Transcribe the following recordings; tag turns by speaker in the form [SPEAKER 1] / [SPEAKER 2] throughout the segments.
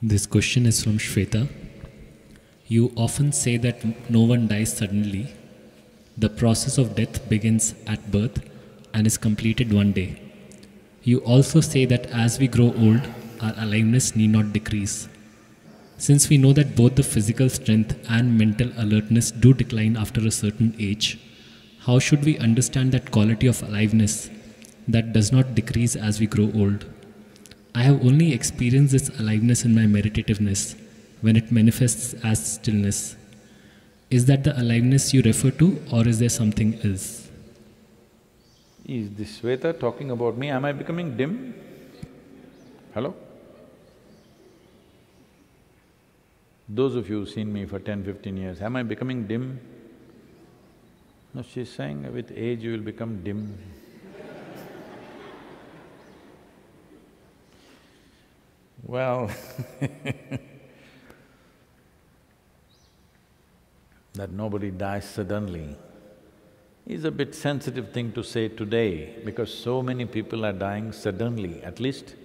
[SPEAKER 1] This question is from Shweta. You often say that no one dies suddenly. The process of death begins at birth and is completed one day. You also say that as we grow old, our aliveness need not decrease. Since we know that both the physical strength and mental alertness do decline after a certain age, how should we understand that quality of aliveness that does not decrease as we grow old? I have only experienced this aliveness in my meditativeness when it manifests as stillness. Is that the aliveness you refer to, or is there something else?
[SPEAKER 2] Is this Shweta talking about me? Am I becoming dim? Hello? Those of you who've seen me for 10–15 years, am I becoming dim? No, she's saying with age you will become dim. Well, that nobody dies suddenly is a bit sensitive thing to say today because so many people are dying suddenly, at least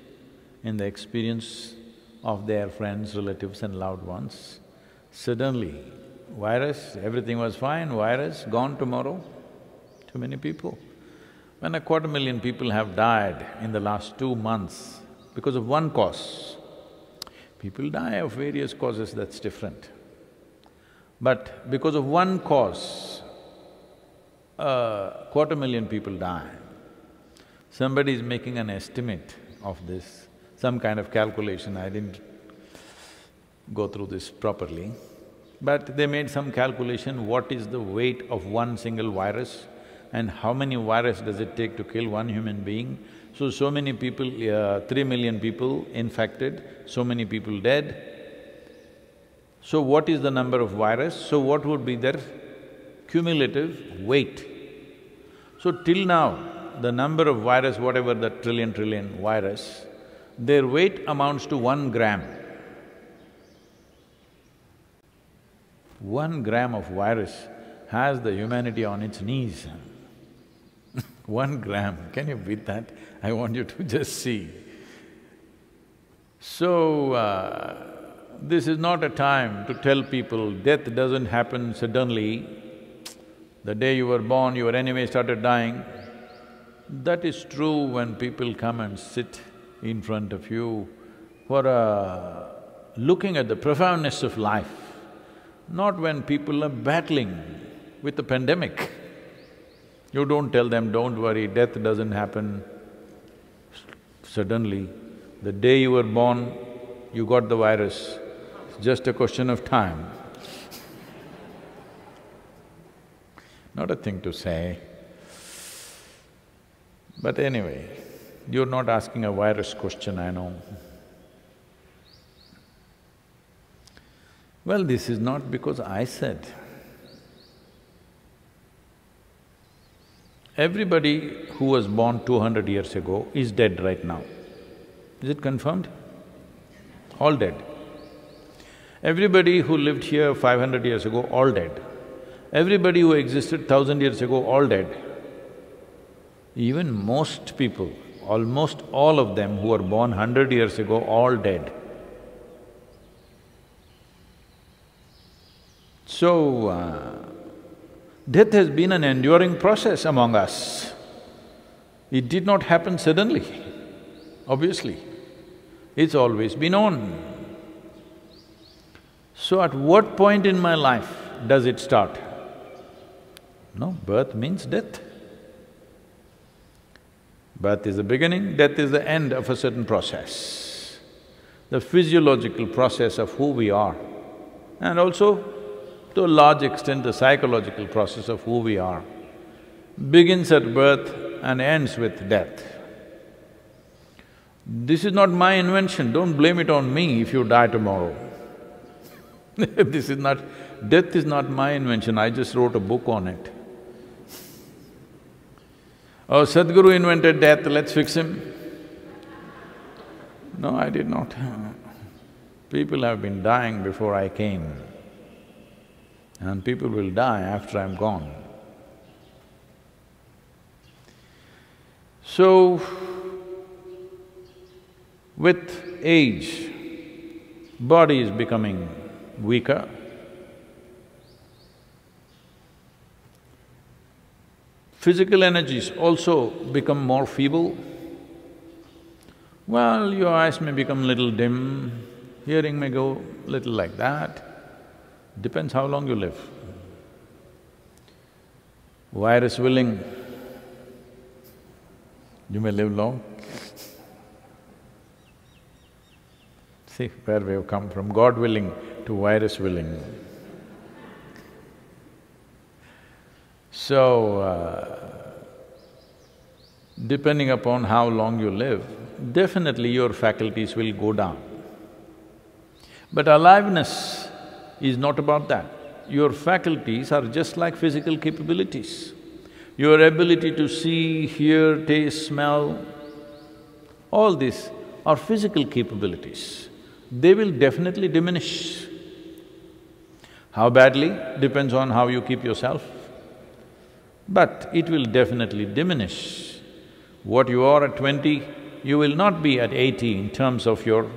[SPEAKER 2] in the experience of their friends, relatives and loved ones. Suddenly, virus, everything was fine, virus, gone tomorrow. Too many people. When 250,000 people have died in the last 2 months because of one cause, people die of various causes, that's different. But because of one cause, 250,000 people die. Somebody is making an estimate of this, some kind of calculation, I didn't go through this properly. But they made some calculation, what is the weight of one single virus and how many virus does it take to kill one human being. So many people, 3 million people infected, so many people dead. So what is the number of virus? So what would be their cumulative weight? So till now, the number of virus, whatever the trillion virus, their weight amounts to 1 gram. 1 gram of virus has the humanity on its knees. 1 gram, can you beat that? I want you to just see. So, this is not a time to tell people death doesn't happen suddenly. The day you were born, you were anyway started dying. That is true when people come and sit in front of you for looking at the profoundness of life, not when people are battling with the pandemic. You don't tell them, don't worry, death doesn't happen suddenly. The day you were born, you got the virus, it's just a question of time. Not a thing to say. But anyway, you're not asking a virus question, I know. Well, this is not because I said. Everybody who was born 200 years ago is dead right now. Is it confirmed? All dead. Everybody who lived here 500 years ago, all dead. Everybody who existed 1,000 years ago, all dead. Even most people, almost all of them who were born 100 years ago, all dead. So, death has been an enduring process among us. It did not happen suddenly, obviously. It's always been on. So at what point in my life does it start? No, birth means death. Birth is the beginning, death is the end of a certain process. The physiological process of who we are, and also to a large extent the psychological process of who we are, begins at birth and ends with death. This is not my invention, don't blame it on me if you die tomorrow. This is not… death is not my invention, I just wrote a book on it. Oh, Sadhguru invented death, let's fix him. No, I did not. People have been dying before I came, and people will die after I'm gone. So, with age, body is becoming weaker. Physical energies also become more feeble. Well, your eyes may become little dim, hearing may go little like that. Depends how long you live. Virus willing, you may live long. See where we have come from, God willing to virus willing. So, depending upon how long you live, definitely your faculties will go down. But aliveness is not about that. Your faculties are just like physical capabilities. Your ability to see, hear, taste, smell, all these are physical capabilities. They will definitely diminish. How badly depends on how you keep yourself, but it will definitely diminish. What you are at 20, you will not be at 80 in terms of your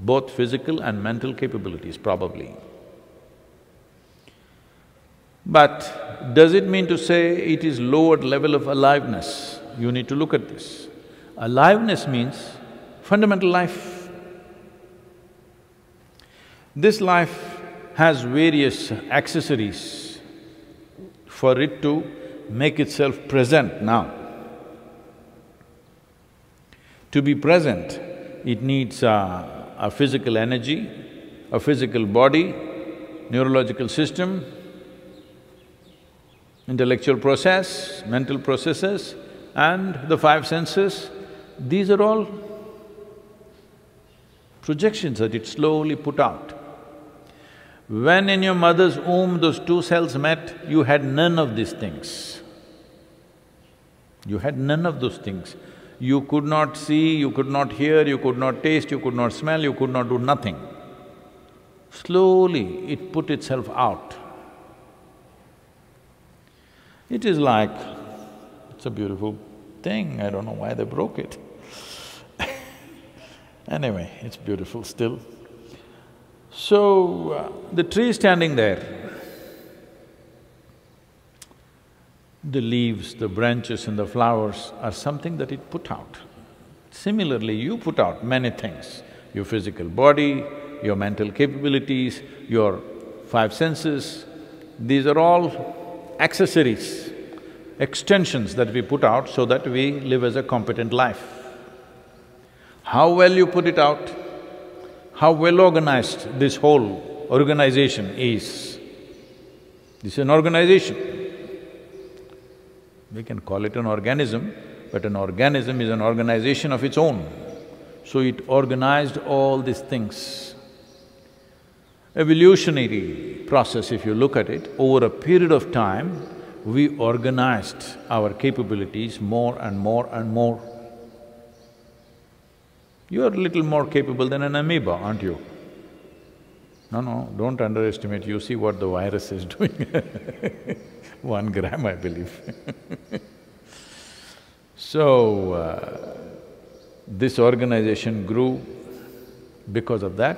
[SPEAKER 2] both physical and mental capabilities, probably. But does it mean to say it is lowered level of aliveness? You need to look at this. Aliveness means fundamental life. This life has various accessories for it to make itself present now. To be present, it needs a physical energy, a physical body, neurological system, intellectual process, mental processes, and the five senses. These are all projections that it slowly put out. When in your mother's womb those two cells met, you had none of these things. You had none of those things. You could not see, you could not hear, you could not taste, you could not smell, you could not do nothing. Slowly it put itself out. It is like… it's a beautiful thing, I don't know why they broke it. Anyway, it's beautiful still. So, the tree standing there, the leaves, the branches and the flowers are something that it put out. Similarly, you put out many things, your physical body, your mental capabilities, your five senses, these are all accessories, extensions that we put out so that we live as a competent life. How well you put it out, how well organized this whole organization is. This is an organization. We can call it an organism, but an organism is an organization of its own. So it organized all these things. Evolutionary process, if you look at it, over a period of time, we organized our capabilities more and more and more. You are a little more capable than an amoeba, aren't you? No, don't underestimate, you see what the virus is doing 1 gram, I believe So, this organization grew because of that,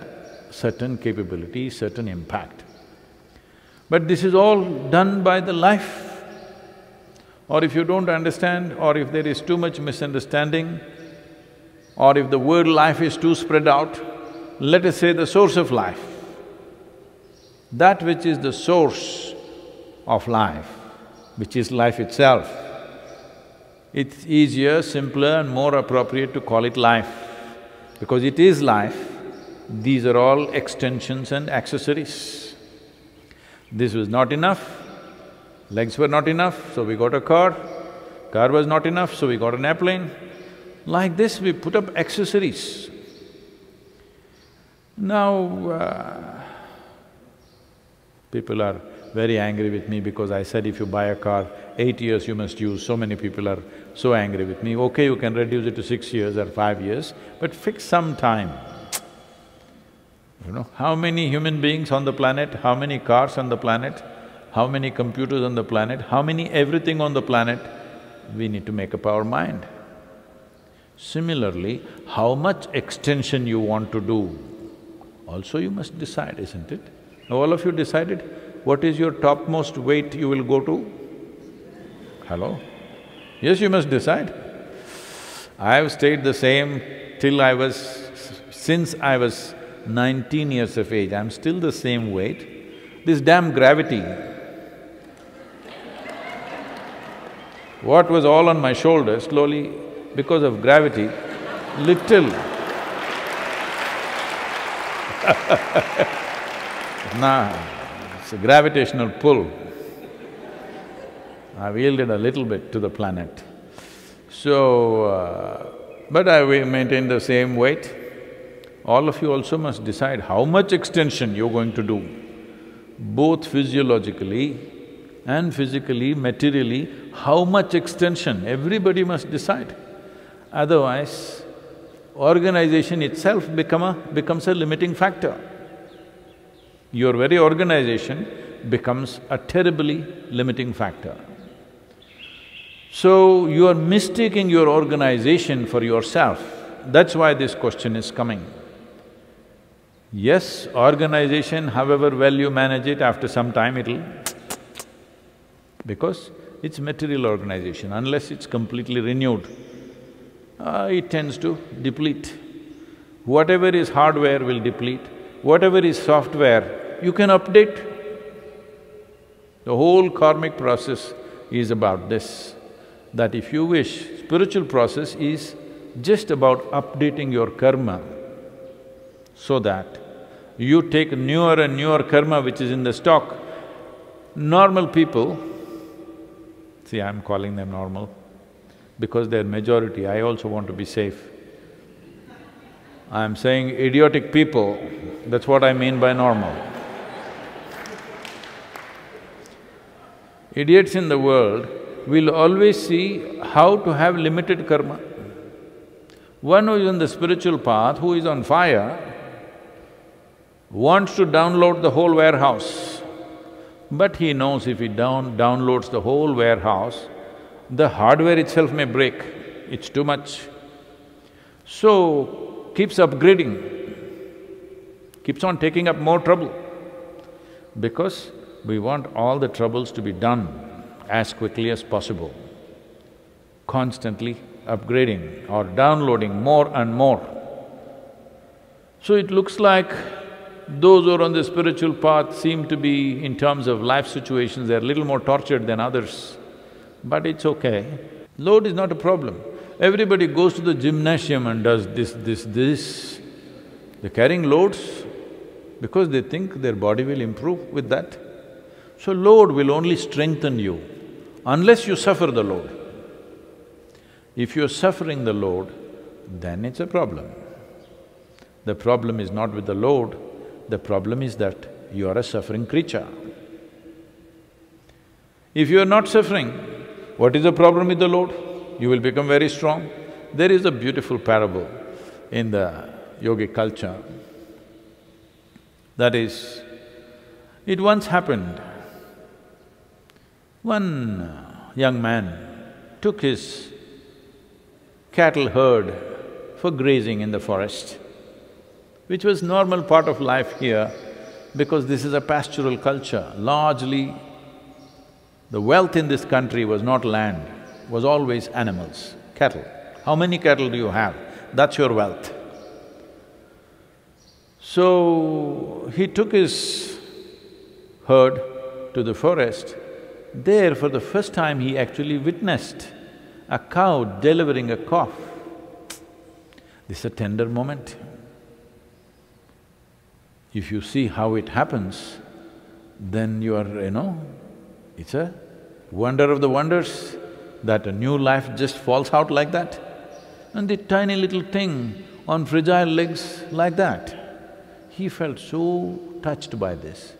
[SPEAKER 2] certain capability, certain impact. But this is all done by the life. Or if you don't understand, or if there is too much misunderstanding, or if the word life is too spread out, let us say the source of life. That which is the source of life, which is life itself, it's easier, simpler and more appropriate to call it life. Because it is life, these are all extensions and accessories. This was not enough, legs were not enough, so we got a car was not enough, so we got an airplane. Like this, we put up accessories. Now, people are very angry with me because I said if you buy a car, 8 years you must use. So many people are so angry with me. Okay, you can reduce it to 6 years or 5 years, but fix some time. You know, how many human beings on the planet, how many cars on the planet, how many computers on the planet, how many everything on the planet, we need to make up our mind. Similarly, how much extension you want to do, also you must decide, isn't it? All of you decided what is your topmost weight you will go to? Hello? Yes, you must decide. I have stayed the same till since I was 19 years of age, I'm still the same weight. This damn gravity, what was all on my shoulders, slowly, because of gravity, little nah, it's a gravitational pull. I've yielded a little bit to the planet. But I will maintain the same weight. All of you also must decide how much extension you're going to do, both physiologically and physically, materially, how much extension, everybody must decide. Otherwise, organization itself becomes a limiting factor. Your very organization becomes a terribly limiting factor. So, you are mistaking your organization for yourself. That's why this question is coming. Yes, organization, however well you manage it, after some time it'll because it's material organization, unless it's completely renewed, it tends to deplete. Whatever is hardware will deplete, whatever is software, you can update. The whole karmic process is about this, that if you wish, spiritual process is just about updating your karma so that you take newer and newer karma which is in the stock. Normal people, see, I'm calling them normal because they're majority, I also want to be safe. I'm saying idiotic people, that's what I mean by normal. Idiots in the world will always see how to have limited karma. One who is on the spiritual path, who is on fire, wants to download the whole warehouse, but he knows if he downloads the whole warehouse, the hardware itself may break, it's too much. So, keeps upgrading, keeps on taking up more trouble, because we want all the troubles to be done as quickly as possible, constantly upgrading or downloading more and more. So it looks like those who are on the spiritual path seem to be, in terms of life situations, they're a little more tortured than others. But it's okay. Load is not a problem. Everybody goes to the gymnasium and does this. They're carrying loads because they think their body will improve with that. So load will only strengthen you unless you suffer the load. If you're suffering the load, then it's a problem. The problem is not with the load, the problem is that you are a suffering creature. If you are not suffering, what is the problem with the load? You will become very strong. There is a beautiful parable in the yogic culture. That is, it once happened, one young man took his cattle herd for grazing in the forest, which was normal part of life here because this is a pastoral culture. Largely, the wealth in this country was not land, was always animals, cattle. How many cattle do you have? That's your wealth. So, he took his herd to the forest. There, for the first time, he actually witnessed a cow delivering a calf. This is a tender moment. If you see how it happens, then you are, it's a wonder of the wonders that a new life just falls out like that. And the tiny little thing on fragile legs like that. He felt so touched by this.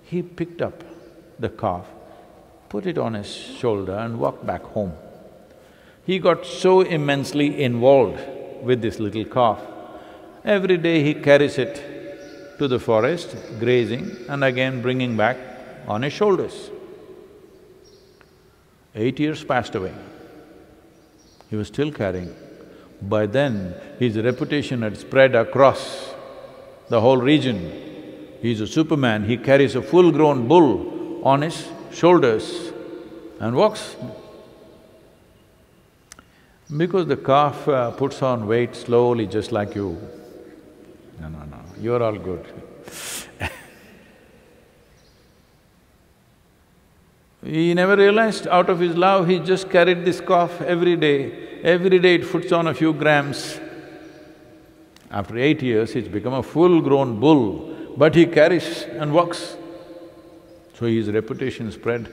[SPEAKER 2] He picked up the calf, put it on his shoulder and walked back home. He got so immensely involved with this little calf. Every day he carries it to the forest, grazing and again bringing back on his shoulders. 8 years passed away. He was still carrying. By then, his reputation had spread across the whole region. He's a superman, he carries a full-grown bull on his shoulders and walks. Because the calf puts on weight slowly just like you. No, you're all good. He never realized out of his love, he just carried this calf every day. Every day it puts on a few grams. After 8 years, it's become a full-grown bull, but he carries and walks. So his reputation spread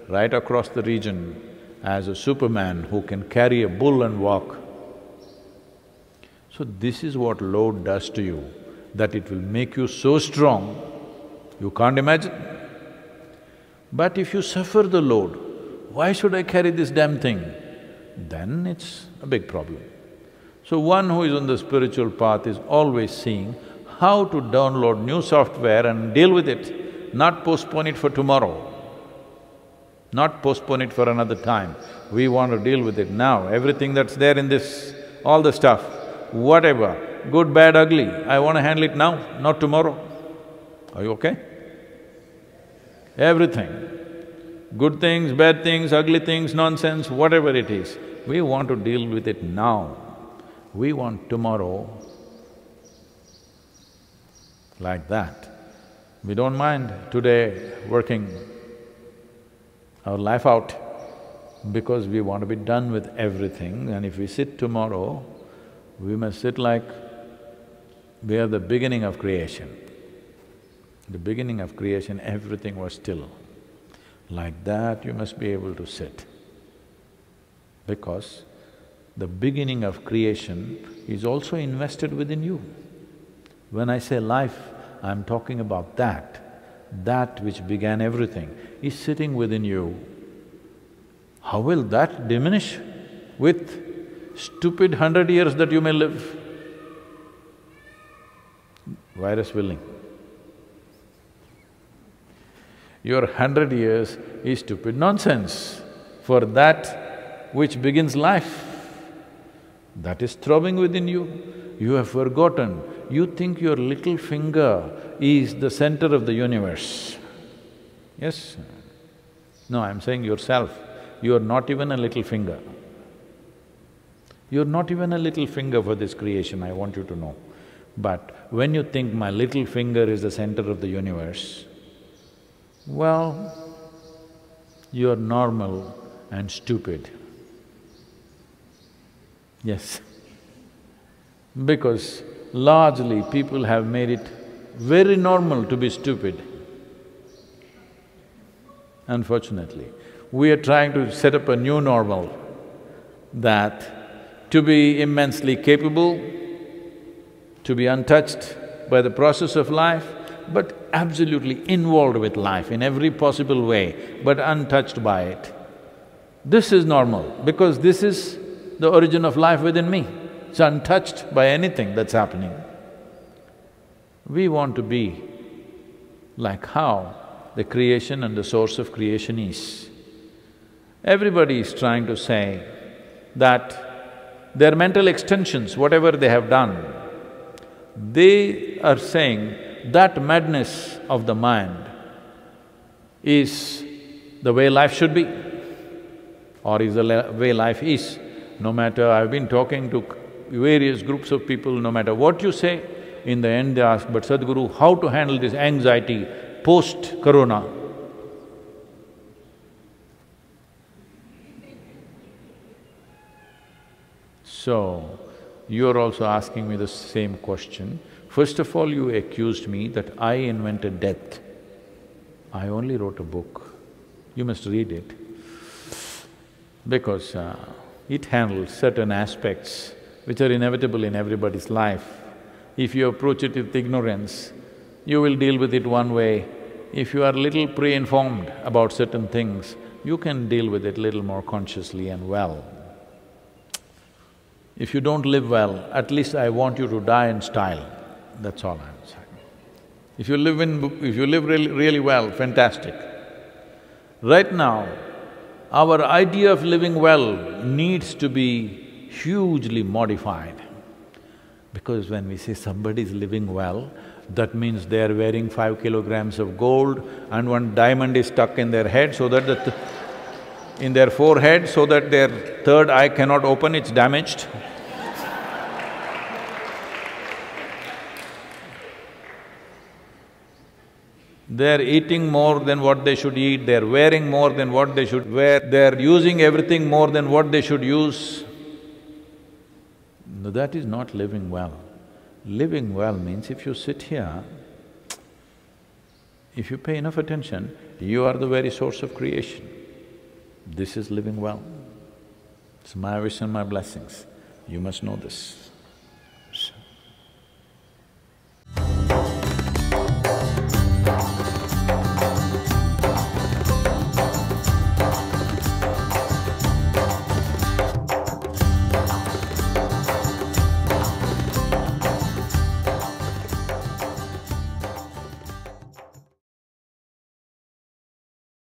[SPEAKER 2] right across the region as a superman who can carry a bull and walk. So this is what load does to you, that it will make you so strong, you can't imagine. But if you suffer the load, why should I carry this damn thing? Then it's a big problem. So one who is on the spiritual path is always seeing how to download new software and deal with it, not postpone it for tomorrow, not postpone it for another time. We want to deal with it now. Everything that's there in this, all the stuff, whatever, good, bad, ugly, I want to handle it now, not tomorrow. Are you okay? Everything, good things, bad things, ugly things, nonsense, whatever it is, we want to deal with it now. We want tomorrow like that. We don't mind today working our life out because we want to be done with everything, and if we sit tomorrow, we must sit like we are the beginning of creation. The beginning of creation, everything was still. Like that, you must be able to sit. Because the beginning of creation is also invested within you. When I say life, I'm talking about that which began everything is sitting within you. How will that diminish with stupid 100 years that you may live? Virus willing. Your 100 years is stupid nonsense for that which begins life. That is throbbing within you. You have forgotten, you think your little finger is the center of the universe. Yes? No, I'm saying yourself, you are not even a little finger. You're not even a little finger for this creation, I want you to know. But when you think my little finger is the center of the universe, well, you're normal and stupid. Yes. Because largely people have made it very normal to be stupid. Unfortunately, we are trying to set up a new normal, that to be immensely capable, to be untouched by the process of life, but absolutely involved with life in every possible way, but untouched by it. This is normal, because this is the origin of life within me. It's untouched by anything that's happening. We want to be like how the creation and the source of creation is. Everybody is trying to say that their mental extensions, whatever they have done, they are saying that madness of the mind is the way life should be, or is the way life is. No matter… I've been talking to various groups of people, no matter what you say, in the end they ask, but Sadhguru, how to handle this anxiety post-corona? So, you're also asking me the same question. First of all, you accused me that I invented death. I only wrote a book. You must read it. Because it handles certain aspects which are inevitable in everybody's life. If you approach it with ignorance, you will deal with it one way. If you are little pre-informed about certain things, you can deal with it little more consciously and well. If you don't live well, at least I want you to die in style, that's all I'm saying. If you live really well, fantastic. Right now, our idea of living well needs to be hugely modified. Because when we say somebody is living well, that means they are wearing 5 kilograms of gold and one diamond is stuck in their head so that in their forehead so that their third eye cannot open, it's damaged. They're eating more than what they should eat, they're wearing more than what they should wear, they're using everything more than what they should use. No, that is not living well. Living well means if you sit here, if you pay enough attention, you are the very source of creation. This is living well. It's my wish and my blessings. You must know this.